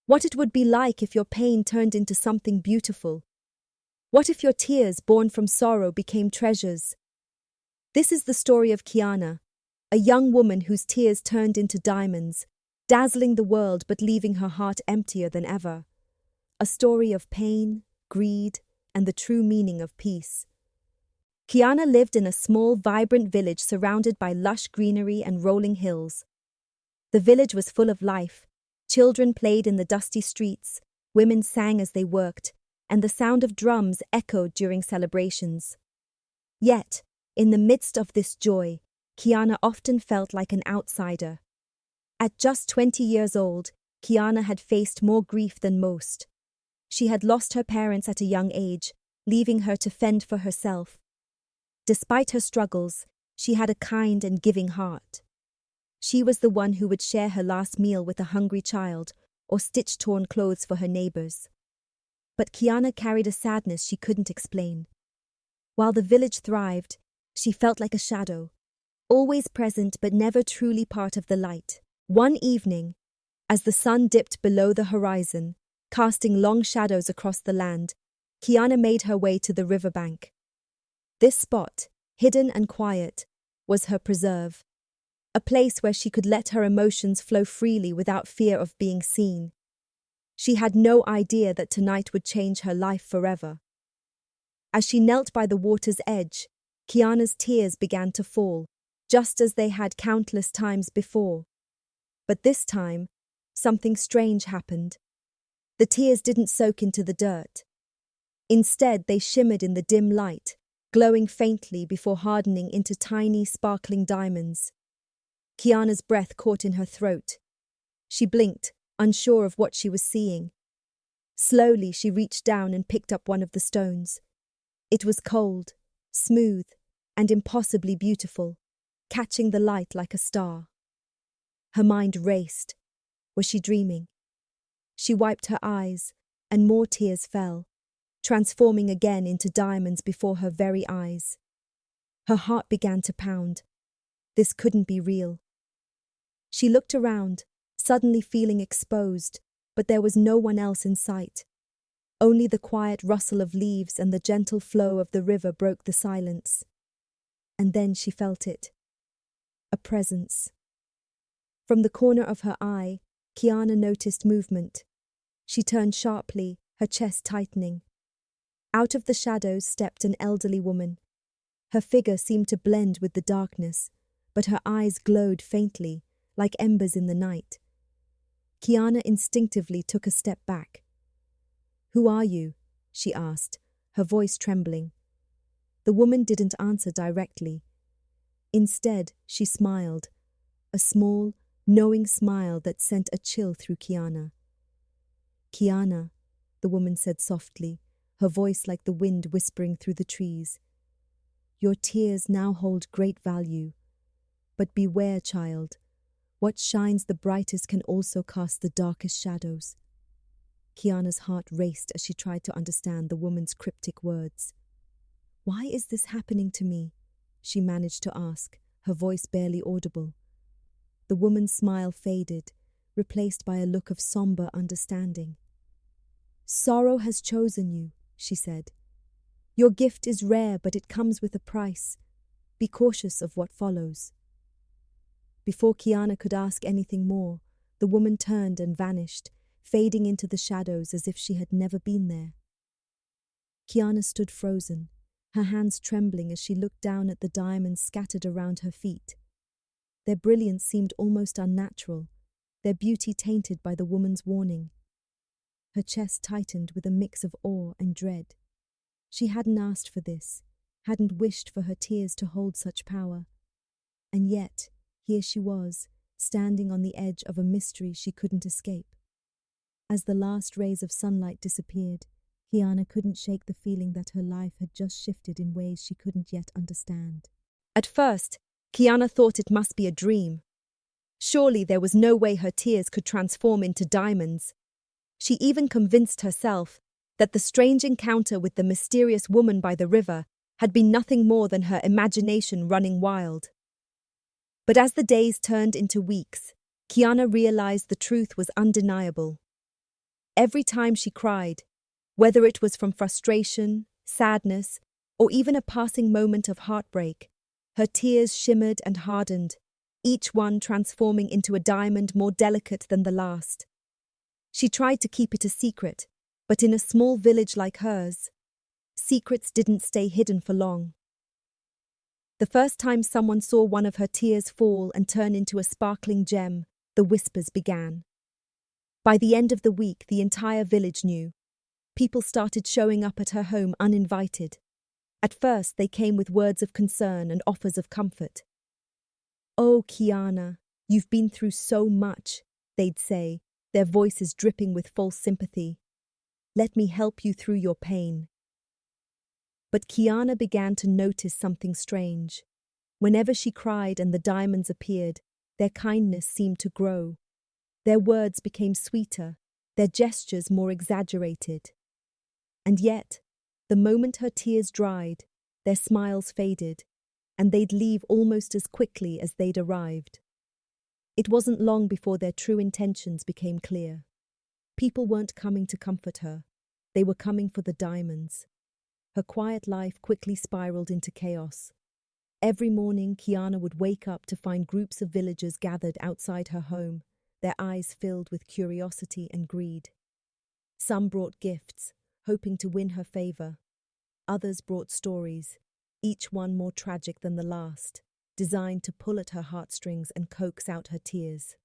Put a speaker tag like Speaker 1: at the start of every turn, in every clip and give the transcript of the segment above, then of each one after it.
Speaker 1: What it would be like if your pain turned into something beautiful. What if your tears, born from sorrow, became treasures? This is the story of Kiana, a young woman whose tears turned into diamonds, dazzling the world but leaving her heart emptier than ever. A story of pain, greed, and the true meaning of peace. Kiana lived in a small, vibrant village surrounded by lush greenery and rolling hills. The village was full of life. Children played in the dusty streets, women sang as they worked, and the sound of drums echoed during celebrations. Yet, in the midst of this joy, Kiana often felt like an outsider. At just 20 years old, Kiana had faced more grief than most. She had lost her parents at a young age, leaving her to fend for herself. Despite her struggles, she had a kind and giving heart. She was the one who would share her last meal with a hungry child or stitch torn clothes for her neighbors. But Kiana carried a sadness she couldn't explain. While the village thrived, she felt like a shadow, always present but never truly part of the light. One evening, as the sun dipped below the horizon, casting long shadows across the land, Kiana made her way to the riverbank. This spot, hidden and quiet, was her preserve, a place where she could let her emotions flow freely without fear of being seen. She had no idea that tonight would change her life forever. As she knelt by the water's edge, Kiana's tears began to fall, just as they had countless times before. But this time, something strange happened. The tears didn't soak into the dirt. Instead, they shimmered in the dim light, glowing faintly before hardening into tiny, sparkling diamonds. Kiana's breath caught in her throat. She blinked, unsure of what she was seeing. Slowly, she reached down and picked up one of the stones. It was cold, smooth, and impossibly beautiful, catching the light like a star. Her mind raced. Was she dreaming? She wiped her eyes, and more tears fell, transforming again into diamonds before her very eyes. Her heart began to pound. This couldn't be real. She looked around, suddenly feeling exposed, but there was no one else in sight. Only the quiet rustle of leaves and the gentle flow of the river broke the silence. And then she felt it. A presence. From the corner of her eye, Kiana noticed movement. She turned sharply, her chest tightening. Out of the shadows stepped an elderly woman. Her figure seemed to blend with the darkness, but her eyes glowed faintly, like embers in the night. Kiana instinctively took a step back. "Who are you?" she asked, her voice trembling. The woman didn't answer directly. Instead, she smiled, a small, knowing smile that sent a chill through Kiana. "Kiana," the woman said softly, her voice like the wind whispering through the trees. "Your tears now hold great value. But beware, child. What shines the brightest can also cast the darkest shadows." Kiana's heart raced as she tried to understand the woman's cryptic words. "Why is this happening to me?" she managed to ask, her voice barely audible. The woman's smile faded, replaced by a look of somber understanding. "Sorrow has chosen you," she said. "Your gift is rare, but it comes with a price. Be cautious of what follows." Before Kiana could ask anything more, the woman turned and vanished, fading into the shadows as if she had never been there. Kiana stood frozen, her hands trembling as she looked down at the diamonds scattered around her feet. Their brilliance seemed almost unnatural, their beauty tainted by the woman's warning. Her chest tightened with a mix of awe and dread. She hadn't asked for this, hadn't wished for her tears to hold such power. And yet, here she was, standing on the edge of a mystery she couldn't escape. As the last rays of sunlight disappeared, Kiana couldn't shake the feeling that her life had just shifted in ways she couldn't yet understand. At first, Kiana thought it must be a dream. Surely there was no way her tears could transform into diamonds. She even convinced herself that the strange encounter with the mysterious woman by the river had been nothing more than her imagination running wild. But as the days turned into weeks, Kiana realized the truth was undeniable. Every time she cried, whether it was from frustration, sadness, or even a passing moment of heartbreak, her tears shimmered and hardened, each one transforming into a diamond more delicate than the last. She tried to keep it a secret, but in a small village like hers, secrets didn't stay hidden for long. The first time someone saw one of her tears fall and turn into a sparkling gem, the whispers began. By the end of the week, the entire village knew. People started showing up at her home uninvited. At first, they came with words of concern and offers of comfort. "Oh, Kiana, you've been through so much," they'd say, their voices dripping with false sympathy. "Let me help you through your pain." But Kiana began to notice something strange. Whenever she cried and the diamonds appeared, their kindness seemed to grow. Their words became sweeter, their gestures more exaggerated. And yet, the moment her tears dried, their smiles faded, and they'd leave almost as quickly as they'd arrived. It wasn't long before their true intentions became clear. People weren't coming to comfort her, they were coming for the diamonds. Her quiet life quickly spiraled into chaos. Every morning, Kiana would wake up to find groups of villagers gathered outside her home, their eyes filled with curiosity and greed. Some brought gifts, hoping to win her favor. Others brought stories, each one more tragic than the last, designed to pull at her heartstrings and coax out her tears.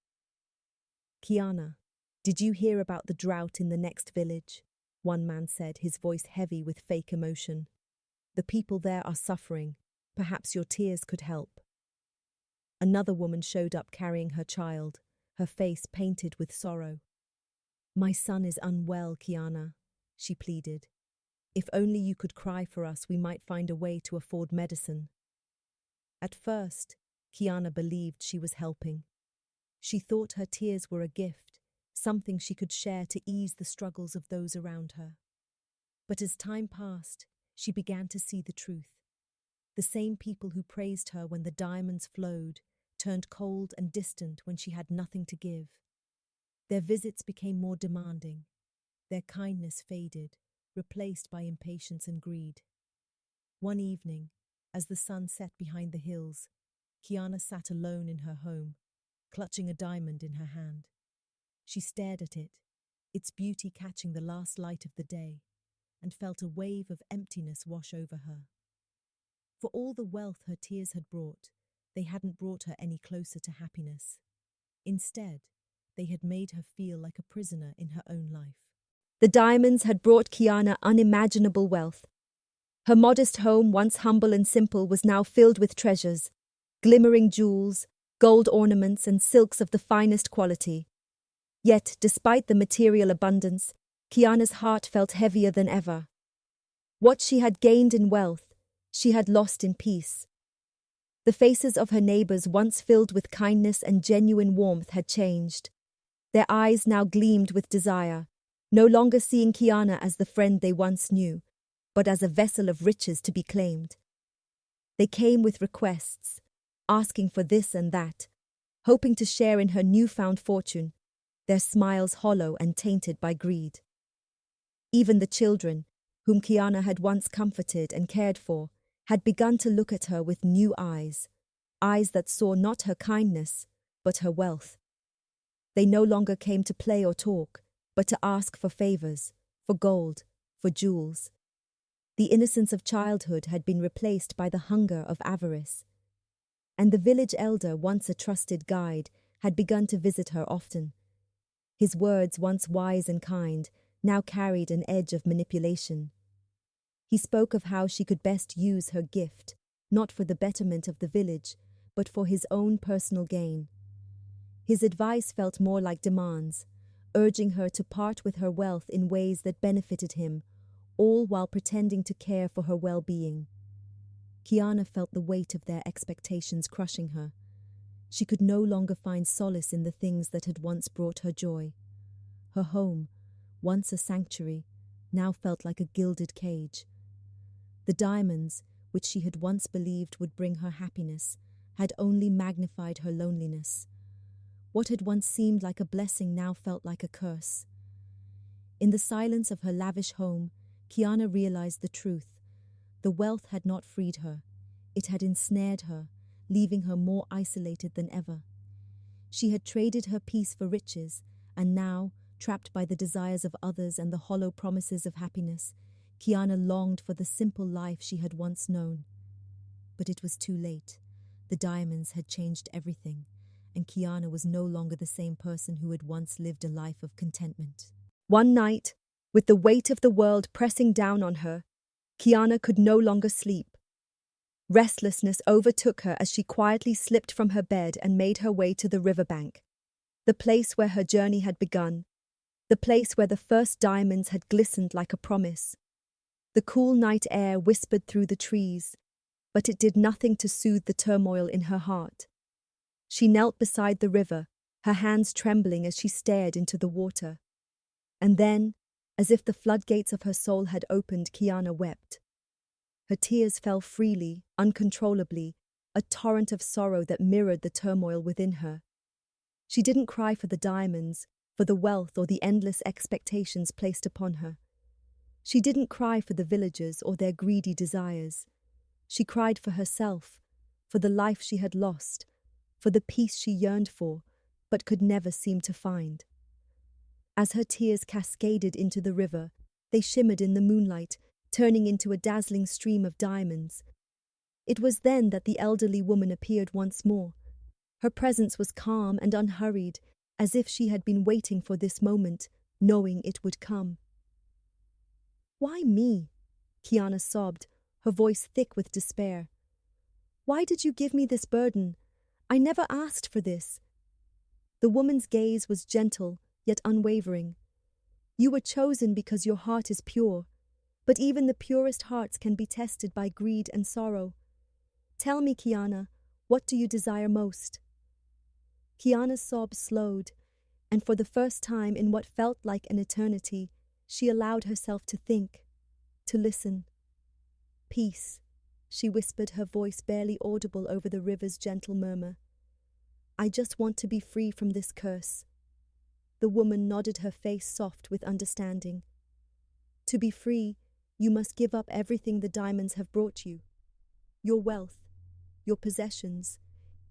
Speaker 1: "Kiana, did you hear about the drought in the next village?" one man said, his voice heavy with fake emotion. "The people there are suffering. Perhaps your tears could help." Another woman showed up carrying her child, her face painted with sorrow. "My son is unwell, Kiana," she pleaded. "If only you could cry for us, we might find a way to afford medicine." At first, Kiana believed she was helping. She thought her tears were a gift, something she could share to ease the struggles of those around her. But as time passed, she began to see the truth. The same people who praised her when the diamonds flowed turned cold and distant when she had nothing to give. Their visits became more demanding. Their kindness faded, replaced by impatience and greed. One evening, as the sun set behind the hills, Kiana sat alone in her home, clutching a diamond in her hand. She stared at it, its beauty catching the last light of the day, and felt a wave of emptiness wash over her. For all the wealth her tears had brought, they hadn't brought her any closer to happiness. Instead, they had made her feel like a prisoner in her own life. The diamonds had brought Kiana unimaginable wealth. Her modest home, once humble and simple, was now filled with treasures, glimmering jewels, gold ornaments, and silks of the finest quality. Yet, despite the material abundance, Kiana's heart felt heavier than ever. What she had gained in wealth, she had lost in peace. The faces of her neighbors, once filled with kindness and genuine warmth, had changed. Their eyes now gleamed with desire, no longer seeing Kiana as the friend they once knew, but as a vessel of riches to be claimed. They came with requests, asking for this and that, hoping to share in her newfound fortune, their smiles hollow and tainted by greed. Even the children, whom Kiana had once comforted and cared for, had begun to look at her with new eyes, eyes that saw not her kindness, but her wealth. They no longer came to play or talk, but to ask for favors, for gold, for jewels. The innocence of childhood had been replaced by the hunger of avarice. And the village elder, once a trusted guide, had begun to visit her often. His words, once wise and kind, now carried an edge of manipulation. He spoke of how she could best use her gift, not for the betterment of the village, but for his own personal gain. His advice felt more like demands, urging her to part with her wealth in ways that benefited him, all while pretending to care for her well-being. Kiana felt the weight of their expectations crushing her. She could no longer find solace in the things that had once brought her joy. Her home, once a sanctuary, now felt like a gilded cage. The diamonds, which she had once believed would bring her happiness, had only magnified her loneliness. What had once seemed like a blessing now felt like a curse. In the silence of her lavish home, Kiana realized the truth. The wealth had not freed her. It had ensnared her, leaving her more isolated than ever. She had traded her peace for riches, and now, trapped by the desires of others and the hollow promises of happiness, Kiana longed for the simple life she had once known. But it was too late. The diamonds had changed everything, and Kiana was no longer the same person who had once lived a life of contentment. One night, with the weight of the world pressing down on her, Kiana could no longer sleep. Restlessness overtook her as she quietly slipped from her bed and made her way to the riverbank, the place where her journey had begun, the place where the first diamonds had glistened like a promise. The cool night air whispered through the trees, but it did nothing to soothe the turmoil in her heart. She knelt beside the river, her hands trembling as she stared into the water. And then, as if the floodgates of her soul had opened, Kiana wept. Her tears fell freely, uncontrollably, a torrent of sorrow that mirrored the turmoil within her. She didn't cry for the diamonds, for the wealth or the endless expectations placed upon her. She didn't cry for the villagers or their greedy desires. She cried for herself, for the life she had lost, for the peace she yearned for, but could never seem to find. As her tears cascaded into the river, they shimmered in the moonlight, turning into a dazzling stream of diamonds. It was then that the elderly woman appeared once more. Her presence was calm and unhurried, as if she had been waiting for this moment, knowing it would come. "Why me?" Kiana sobbed, her voice thick with despair. "Why did you give me this burden? I never asked for this." The woman's gaze was gentle, yet unwavering. "You were chosen because your heart is pure, but even the purest hearts can be tested by greed and sorrow. Tell me, Kiana, what do you desire most?" Kiana's sobs slowed, and for the first time in what felt like an eternity, she allowed herself to think, to listen. "Peace," she whispered, her voice barely audible over the river's gentle murmur. "I just want to be free from this curse." The woman nodded, her face soft with understanding. "To be free, you must give up everything the diamonds have brought you. Your wealth, your possessions,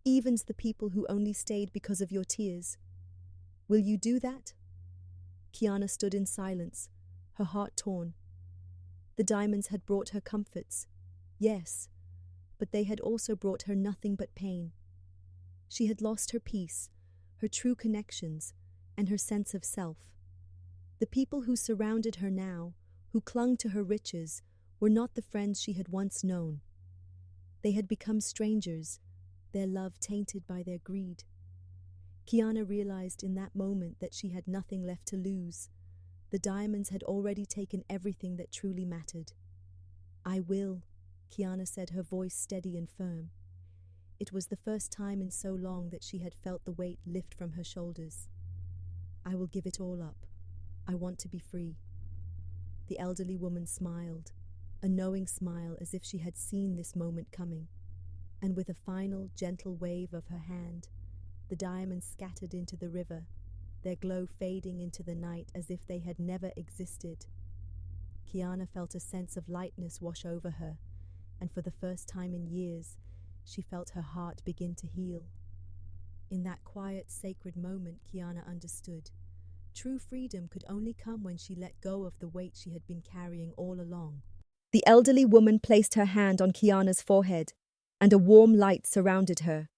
Speaker 1: even the people who only stayed because of your tears. Will you do that?" Kiana stood in silence, her heart torn. The diamonds had brought her comforts, yes, but they had also brought her nothing but pain. She had lost her peace, her true connections, and her sense of self. The people who surrounded her now, who clung to her riches, were not the friends she had once known. They had become strangers, their love tainted by their greed. Kiana realized in that moment that she had nothing left to lose. The diamonds had already taken everything that truly mattered. "I will," Kiana said, her voice steady and firm. It was the first time in so long that she had felt the weight lift from her shoulders. "I will give it all up. I want to be free." The elderly woman smiled, a knowing smile as if she had seen this moment coming. And with a final, gentle wave of her hand, the diamonds scattered into the river, their glow fading into the night as if they had never existed. Kiana felt a sense of lightness wash over her, and for the first time in years, she felt her heart begin to heal. In that quiet, sacred moment, Kiana understood. True freedom could only come when she let go of the weight she had been carrying all along. The elderly woman placed her hand on Kiana's forehead, and a warm light surrounded her.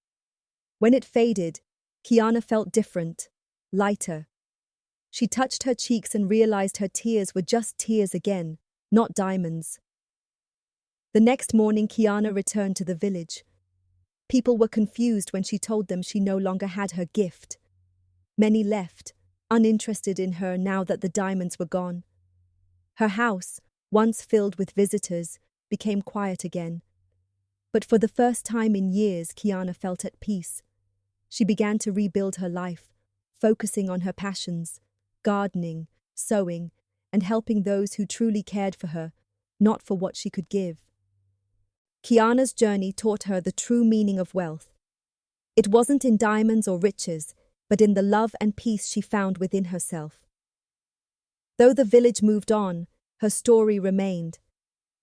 Speaker 1: When it faded, Kiana felt different, lighter. She touched her cheeks and realized her tears were just tears again, not diamonds. The next morning, Kiana returned to the village. People were confused when she told them she no longer had her gift. Many left, uninterested in her now that the diamonds were gone. Her house, once filled with visitors, became quiet again. But for the first time in years, Kiana felt at peace. She began to rebuild her life, focusing on her passions, gardening, sewing, and helping those who truly cared for her, not for what she could give. Kiana's journey taught her the true meaning of wealth. It wasn't in diamonds or riches, but in the love and peace she found within herself. Though the village moved on, her story remained.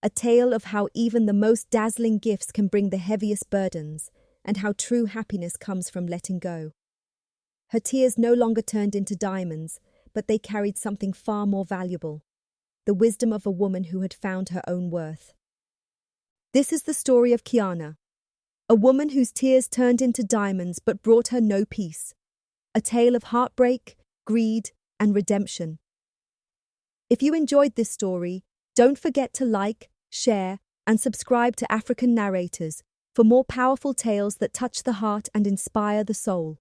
Speaker 1: A tale of how even the most dazzling gifts can bring the heaviest burdens, and how true happiness comes from letting go. Her tears no longer turned into diamonds, but they carried something far more valuable: the wisdom of a woman who had found her own worth. This is the story of Kiana, a woman whose tears turned into diamonds but brought her no peace. A tale of heartbreak, greed, and redemption. If you enjoyed this story, don't forget to like, share, and subscribe to African Narrators for more powerful tales that touch the heart and inspire the soul.